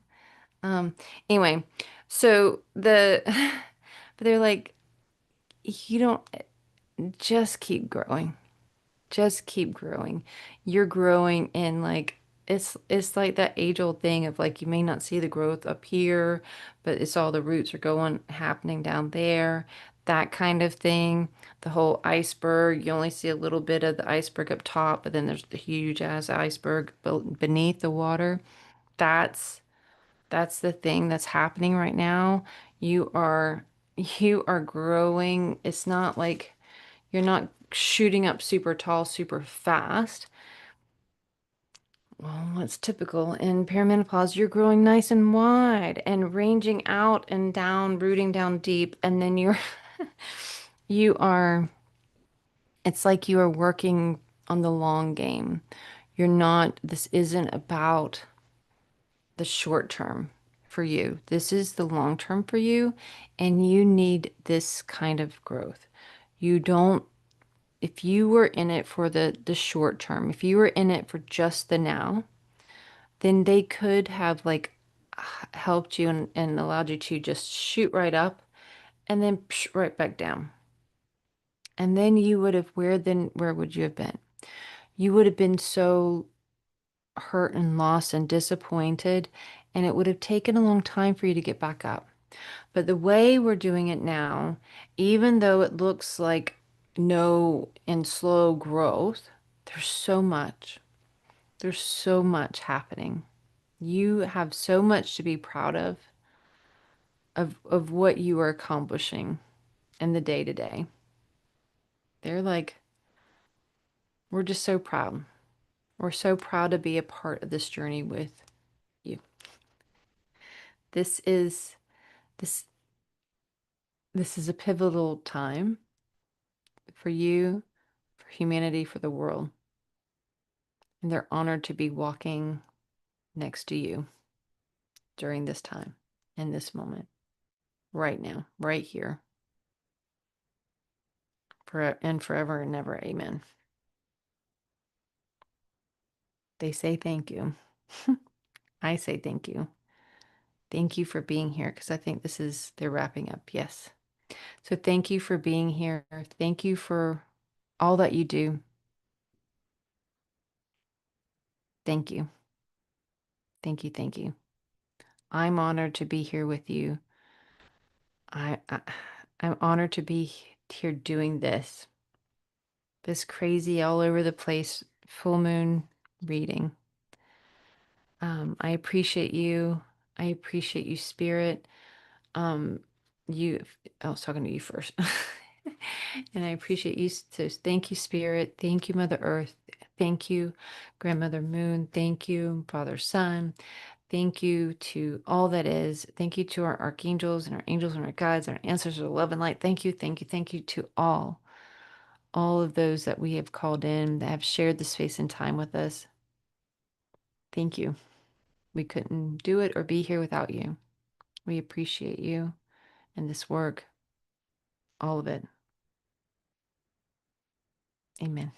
Um, anyway, so the but they're like, you don't just keep growing. Just keep growing. You're growing in like it's like that age-old thing of like you may not see the growth up here, but it's all the roots are going happening down there. That kind of thing. The whole iceberg, you only see a little bit of the iceberg up top, but then there's the huge ass iceberg beneath the water. That's that's the thing that's happening right now. You are you are growing. It's not like you're not shooting up super tall, super fast. Well, what's typical in perimenopause, you're growing nice and wide and ranging out and down, rooting down deep, and then you're you are it's like you are working on the long game. You're not, this isn't about the short term for you. This is the long term for you, and you need this kind of growth. You don't, if you were in it for the short term, if you were in it for just the now, then they could have like helped you and allowed you to just shoot right up and then right back down. And then you would have, where would you have been? You would have been so hurt and lost and disappointed, and it would have taken a long time for you to get back up. But the way we're doing it now, even though it looks like no and slow growth, there's so much. There's so much happening. You have so much to be proud of what you are accomplishing in the day to day. They're like, we're just so proud. We're so proud to be a part of this journey with you. This is this this is a pivotal time for you, for humanity, for the world. And they're honored to be walking next to you during this time, in this moment, right now, right here, for and forever and ever. Amen. They say thank you. I say thank you. Thank you for being here because I think this is, they're wrapping up. Yes. So thank you for being here. Thank you for all that you do. Thank you. Thank you. Thank you. I'm honored to be here with you. I I'm honored to be here doing this crazy all over the place full moon reading. I appreciate you. I appreciate you, Spirit. Um, you, I was talking to you first. And I appreciate you. So thank you, Spirit. Thank you, Mother Earth. Thank you, Grandmother Moon. Thank you, Father Sun. Thank you to all that is. Thank you to our archangels and our angels and our guides and our ancestors of love and light. Thank you, thank you, thank you to all of those that we have called in that have shared the space and time with us. Thank you. We couldn't do it or be here without you. We appreciate you and this work, all of it. Amen.